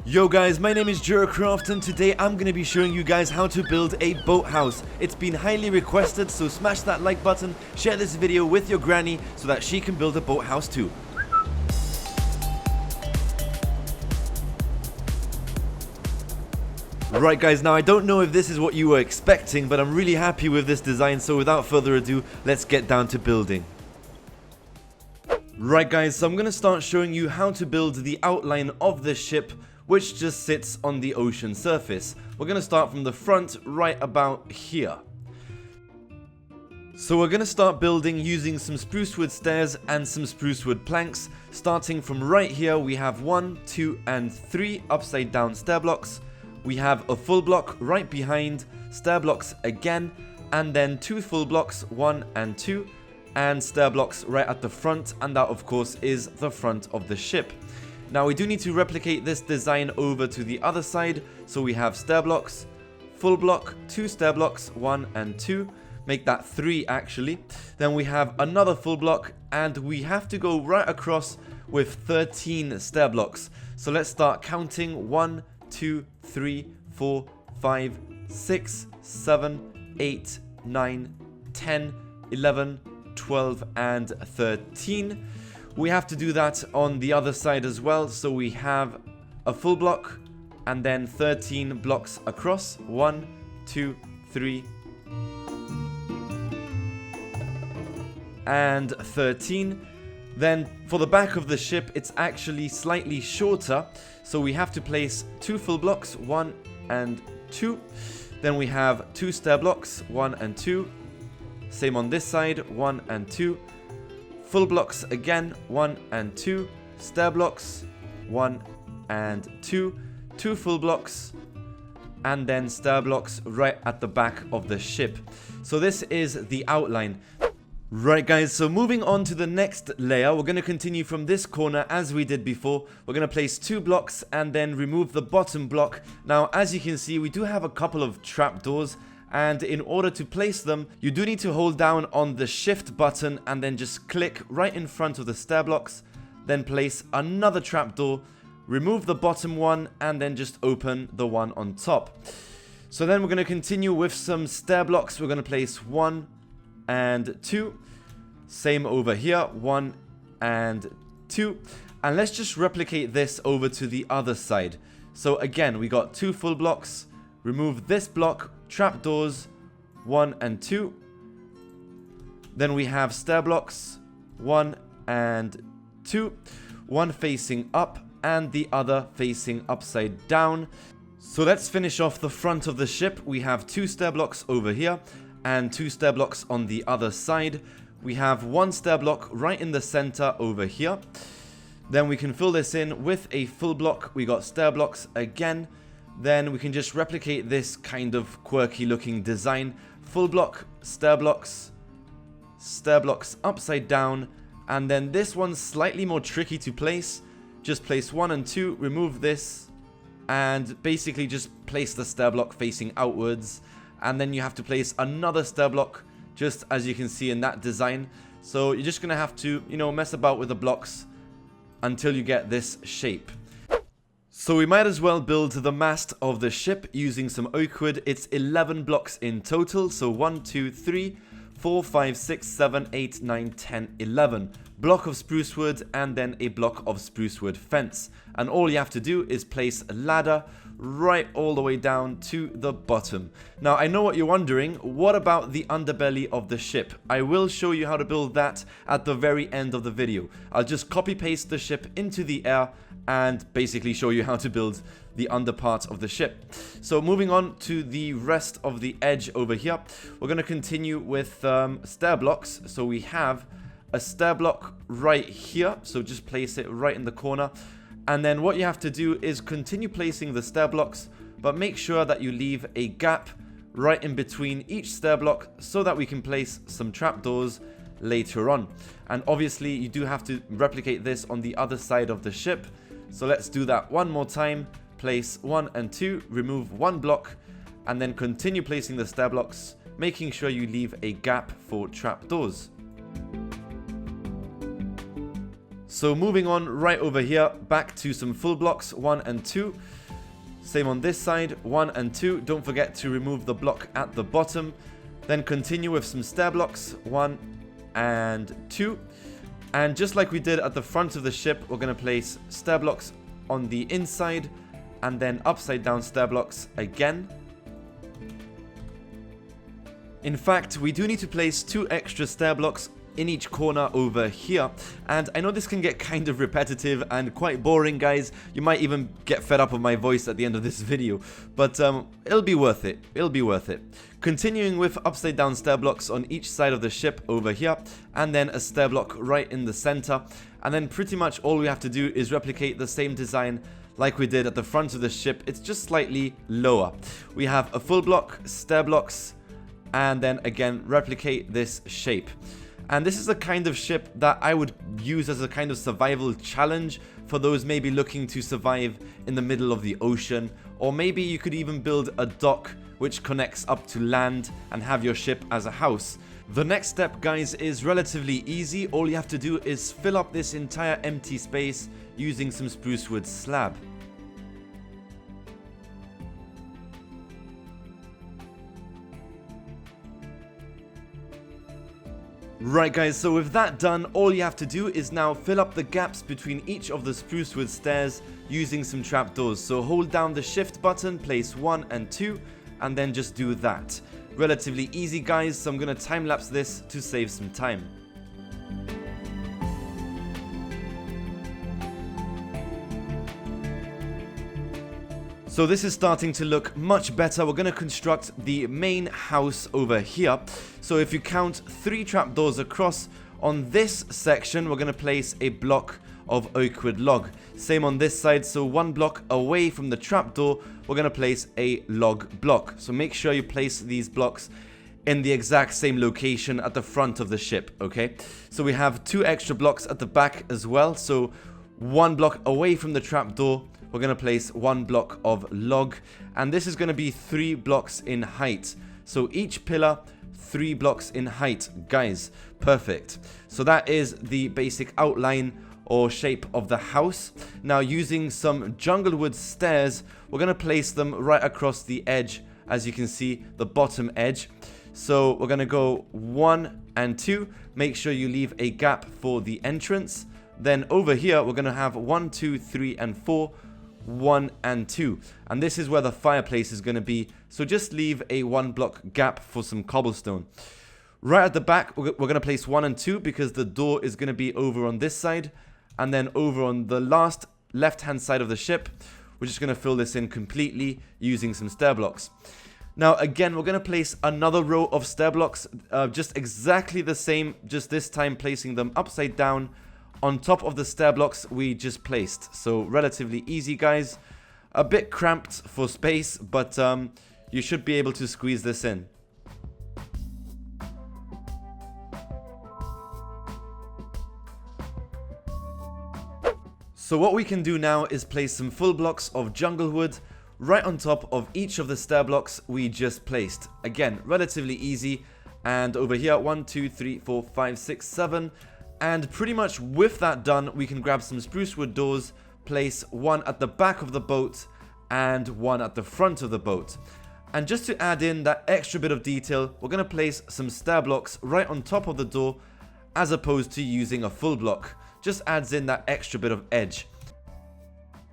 Yo guys, my name is Jeracraft and today I'm going to be showing you guys how to build a boathouse. It's been highly requested, so smash that like button, share this video with your granny so that she can build a boathouse too. Right guys, now I don't know if this is what you were expecting, but I'm really happy with this design, so without further ado, let's get down to building. Right guys, so I'm going to start showing you how to build the outline of this ship, which just sits on the ocean surface. We're going to start from the front right about here. So we're going to start building using some spruce wood stairs and some spruce wood planks. Starting from right here, we have 1, 2 and 3 upside down stair blocks. We have a full block right behind, stair blocks again, and then 2 full blocks, 1 and 2, and stair blocks right at the front, and that of course is the front of the ship. Now we do need to replicate this design over to the other side, so we have stair blocks, full block, 2 stair blocks, 1 and 2, make that 3 actually. Then we have another full block, and we have to go right across with 13 stair blocks. So let's start counting: 1, 2, 3, 4, 5, 6, 7, 8, 9, 10, 11, 12 and 13. We have to do that on the other side as well, so we have a full block and then 13 blocks across. 1, 2, 3 and 13. Then for the back of the ship, it's actually slightly shorter, so we have to place 2 full blocks, 1 and 2. Then we have 2 stair blocks, 1 and 2. Same on this side, 1 and 2. Full blocks again, 1 and 2. Stair blocks, 1 and 2. 2 full blocks, and then stair blocks right at the back of the ship. So this is the outline. Right guys, so moving on to the next layer, we're going to continue from this corner as we did before. We're going to place 2 blocks and then remove the bottom block. Now as you can see, we do have a couple of trapdoors, and in order to place them, you do need to hold down on the shift button and then just click right in front of the stair blocks. Then place another trapdoor, remove the bottom one, and then just open the one on top. So then we're going to continue with some stair blocks. We're going to place 1 and 2. Same over here, 1 and 2. And let's just replicate this over to the other side. So again, we got 2 full blocks. Remove this block, trapdoors, 1 and 2. Then we have stair blocks, 1 and 2. One facing up and the other facing upside down. So let's finish off the front of the ship. We have 2 stair blocks over here and 2 stair blocks on the other side. We have 1 stair block right in the center over here. Then we can fill this in with a full block. We got stair blocks again. Then we can just replicate this kind of quirky looking design. Full block, stair blocks upside down. And then this one's slightly more tricky to place. Just place 1 and 2, remove this, and basically just place the stair block facing outwards. And then you have to place another stair block, just as you can see in that design. So you're just going to have to, mess about with the blocks until you get this shape. So we might as well build the mast of the ship using some oak wood. It's 11 blocks in total. So 1, 2, 3, 4, 5, 6, 7, 8, 9, 10, 11. Block of spruce wood and then a block of spruce wood fence. And all you have to do is place a ladder right all the way down to the bottom. Now I know what you're wondering, what about the underbelly of the ship? I will show you how to build that at the very end of the video. I'll just copy paste the ship into the air and basically show you how to build the under part of the ship. So moving on to the rest of the edge over here, we're going to continue with stair blocks. So we have a stair block right here, so just place it right in the corner. And then what you have to do is continue placing the stair blocks, but make sure that you leave a gap right in between each stair block so that we can place some trapdoors later on. And obviously you do have to replicate this on the other side of the ship. So let's do that one more time. Place 1 and 2, remove 1 block, and then continue placing the stair blocks, making sure you leave a gap for trapdoors. So moving on right over here, back to some full blocks, 1 and 2. Same on this side, 1 and 2. Don't forget to remove the block at the bottom. Then continue with some stair blocks, 1 and 2. And just like we did at the front of the ship, we're going to place stair blocks on the inside and then upside down stair blocks again. In fact, we do need to place 2 extra stair blocks in each corner over here, and I know this can get kind of repetitive and quite boring, guys. You might even get fed up with my voice at the end of this video, but it'll be worth it. It'll be worth it. Continuing with upside down stair blocks on each side of the ship over here, and then a stair block right in the center, and then pretty much all we have to do is replicate the same design like we did at the front of the ship. It's just slightly lower. We have a full block, stair blocks, and then again replicate this shape. And this is a kind of ship that I would use as a kind of survival challenge for those maybe looking to survive in the middle of the ocean. Or maybe you could even build a dock which connects up to land and have your ship as a house. The next step, guys, is relatively easy. All you have to do is fill up this entire empty space using some spruce wood slab. Right, guys, so with that done, all you have to do is now fill up the gaps between each of the spruce wood stairs using some trapdoors. So hold down the shift button, place 1 and 2, and then just do that. Relatively easy, guys, so I'm going to time-lapse this to save some time. So this is starting to look much better. We're going to construct the main house over here. So if you count 3 trapdoors across, on this section we're going to place a block of oak wood log. Same on this side, so 1 block away from the trapdoor we're going to place a log block. So make sure you place these blocks in the exact same location at the front of the ship, okay? So we have 2 extra blocks at the back as well. So 1 block away from the trapdoor, we're going to place 1 block of log, and this is going to be 3 blocks in height. So each pillar 3 blocks in height, guys. Perfect. So that is the basic outline or shape of the house. Now, using some jungle wood stairs, we're going to place them right across the edge, as you can see, the bottom edge. So we're going to go 1 and 2. Make sure you leave a gap for the entrance. Then over here we're going to have 1, 2, 3 and 4, 1 and 2, and this is where the fireplace is going to be, so just leave a 1 block gap for some cobblestone. Right at the back we're going to place 1 and 2 because the door is going to be over on this side, and then over on the last left hand side of the ship we're just going to fill this in completely using some stair blocks. Now again, we're going to place another row of stair blocks, just exactly the same, just this time placing them upside down on top of the stair blocks we just placed. So relatively easy, guys. A bit cramped for space, but you should be able to squeeze this in. So what we can do now is place some full blocks of jungle wood right on top of each of the stair blocks we just placed. Again, relatively easy. And over here, 1, 2, 3, 4, 5, 6, 7. And pretty much with that done, we can grab some spruce wood doors, place 1 at the back of the boat and 1 at the front of the boat. And just to add in that extra bit of detail, we're going to place some stair blocks right on top of the door as opposed to using a full block. Just adds in that extra bit of edge.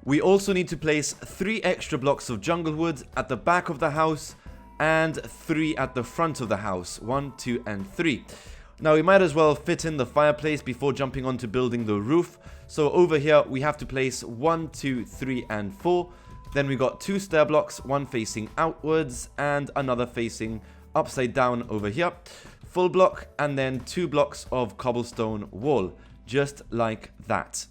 We also need to place 3 extra blocks of jungle wood at the back of the house and 3 at the front of the house. 1, 2 and 3. Now we might as well fit in the fireplace before jumping on to building the roof. So over here we have to place 1, 2, 3 and 4. Then we got 2 stair blocks, 1 facing outwards and another facing upside down over here. Full block, and then 2 blocks of cobblestone wall, just like that.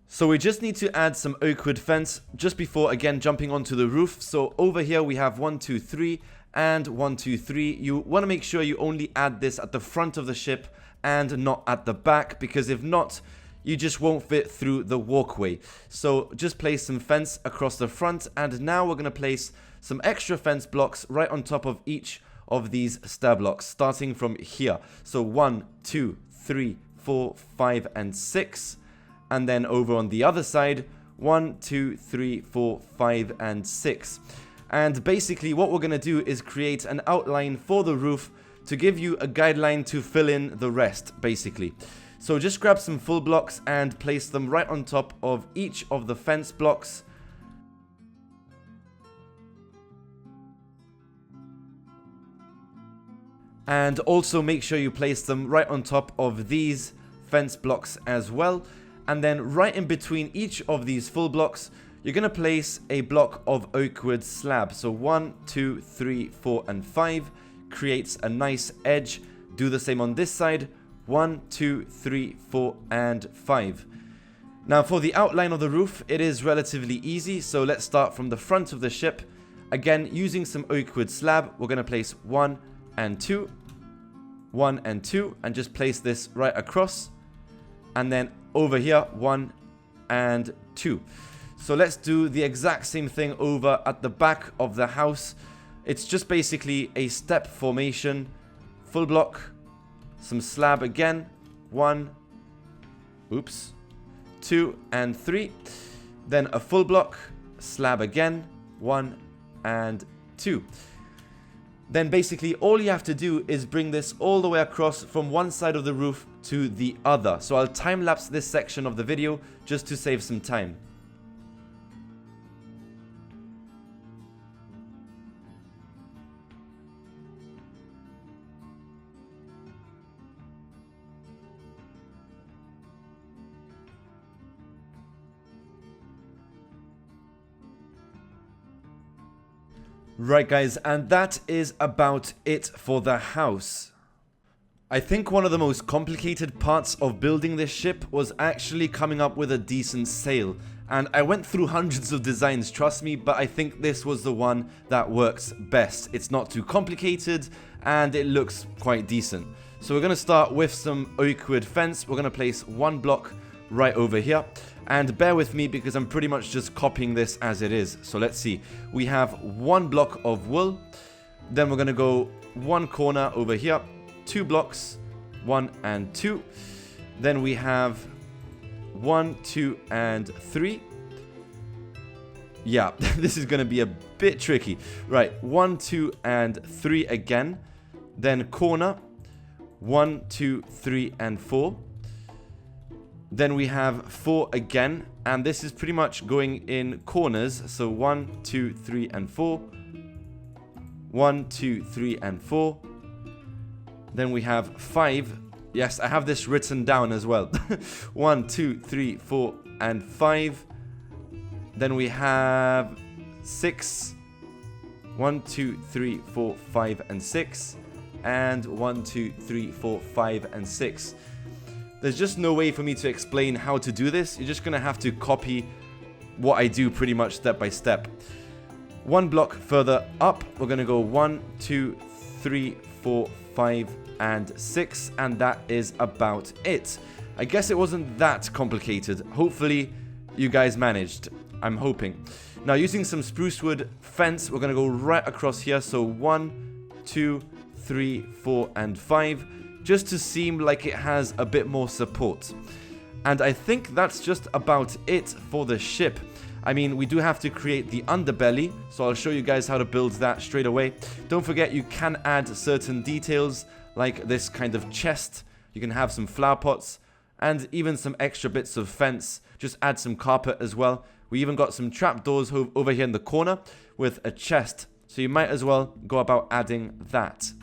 So we just need to add some oak wood fence just before again jumping onto the roof. So over here we have 1, 2, 3 and 1, 2, 3. You want to make sure you only add this at the front of the ship and not at the back, because if not, you just won't fit through the walkway. So just place some fence across the front, and now we're going to place some extra fence blocks right on top of each of these stair blocks, starting from here. So 1, 2, 3, 4, 5 and 6. And then over on the other side 1, 2, 3, 4, 5, and 6. And basically what we're going to do is create an outline for the roof to give you a guideline to fill in the rest, basically. So just grab some full blocks and place them right on top of each of the fence blocks. And also make sure you place them right on top of these fence blocks as well. And then right in between each of these full blocks, you're going to place a block of oak wood slab. So 1, 2, 3, 4, and 5 creates a nice edge. Do the same on this side. 1, 2, 3, 4, and 5. Now for the outline of the roof, it is relatively easy. So let's start from the front of the ship. Again, using some oak wood slab, we're going to place 1 and 2. 1 and 2, and just place this right across. And then over here, 1 and 2. So let's do the exact same thing over at the back of the house. It's just basically a step formation. Full block, some slab again. 1, 2, and 3. Then a full block, slab again. 1 and 2. Then basically all you have to do is bring this all the way across from one side of the roof to the other. So I'll time lapse this section of the video just to save some time. Right guys, and that is about it for the house. I think one of the most complicated parts of building this ship was actually coming up with a decent sail. And I went through hundreds of designs, trust me, but I think this was the one that works best. It's not too complicated and it looks quite decent. So we're going to start with some oak wood fence. We're going to place one block right over here. And bear with me because I'm pretty much just copying this as it is. So let's see. We have one block of wool. Then we're going to go one corner over here. 2 blocks. 1 and 2. Then we have 1, 2, and 3. Yeah, this is going to be a bit tricky. Right, 1, 2, and 3 again. Then corner. 1, 2, 3, and 4. Then we have 4 again, and this is pretty much going in corners. So 1, 2, 3, and 4. 1, 2, 3, and 4. Then we have 5. Yes, I have this written down as well. 1, 2, 3, 4, and 5. Then we have 6. 1, 2, 3, 4, 5, and 6. And 1, 2, 3, 4, 5, and 6. There's just no way for me to explain how to do this. You're just going to have to copy what I do pretty much step by step. One block further up, we're going to go 1, 2, 3, 4, 5, and 6. And that is about it. I guess it wasn't that complicated. Hopefully, you guys managed. I'm hoping. Now, using some spruce wood fence, we're going to go right across here. So 1, 2, 3, 4, and 5. Just to seem like it has a bit more support. And I think that's just about it for the ship. I mean, we do have to create the underbelly, so I'll show you guys how to build that straight away. Don't forget, you can add certain details, like this kind of chest. You can have some flower pots, and even some extra bits of fence. Just add some carpet as well. We even got some trapdoors over here in the corner with a chest. So you might as well go about adding that.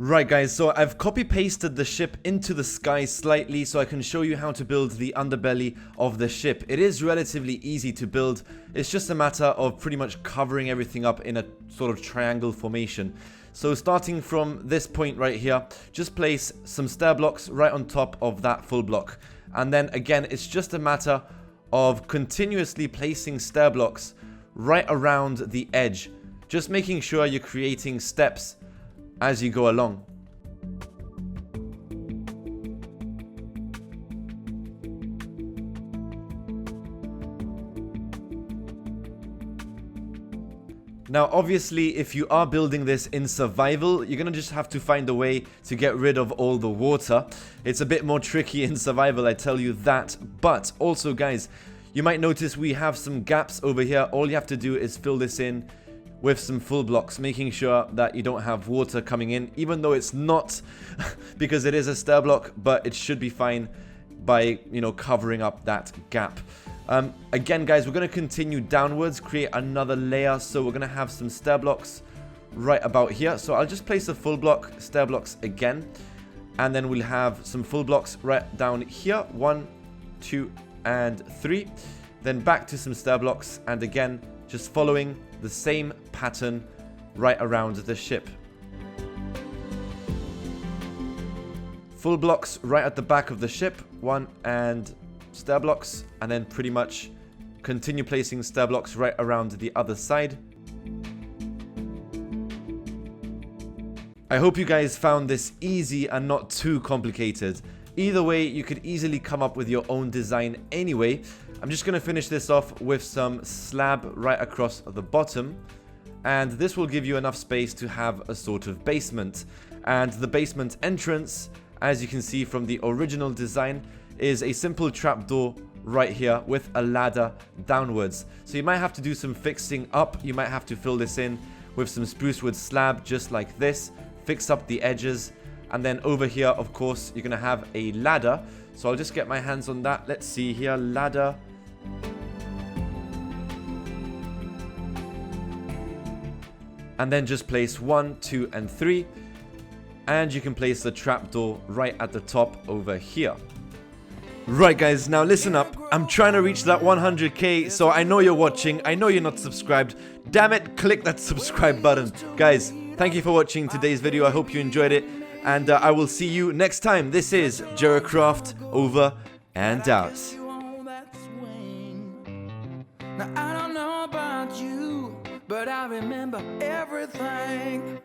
Right guys, so I've copy-pasted the ship into the sky slightly so I can show you how to build the underbelly of the ship. It is relatively easy to build. It's just a matter of pretty much covering everything up in a sort of triangle formation. So starting from this point right here, just place some stair blocks right on top of that full block. And then again, it's just a matter of continuously placing stair blocks right around the edge. Just making sure you're creating steps as you go along. Now obviously if you are building this in survival, you're gonna just have to find a way to get rid of all the water. It's a bit more tricky in survival, I tell you that. But also guys, You might notice we have some gaps over here. All you have to do is fill this in with some full blocks, making sure that you don't have water coming in, even though it's not because it is a stur block, but it should be fine by, you know, covering up that gap. Again, guys, we're going to continue downwards, create another layer. So we're going to have some stur blocks right about here. So I'll just place a full block, stur blocks again, and then we'll have some full blocks right down here. 1, 2, and 3. Then back to some stur blocks, and again, just following the same pattern right around the ship. Full blocks right at the back of the ship, 1, and stur blocks, and then pretty much continue placing stur blocks right around the other side. I hope you guys found this easy and not too complicated. Either way, you could easily come up with your own design anyway. I'm just going to finish this off with some slab right across the bottom. And this will give you enough space to have a sort of basement. And the basement entrance, as you can see from the original design, is a simple trapdoor right here with a ladder downwards. So you might have to do some fixing up. You might have to fill this in with some spruce wood slab just like this. Fix up the edges. And then over here, of course, you're going to have a ladder. So I'll just get my hands on that. Let's see here. Ladder. And then just place 1, 2, and 3. And you can place the trapdoor right at the top over here. Right, guys, now listen up. I'm trying to reach that 100k, so I know you're watching. I know you're not subscribed. Damn it, click that subscribe button. Guys, thank you for watching today's video. I hope you enjoyed it. And I will see you next time. This is Jeracraft, over and out. Now I don't know about you, but I remember everything.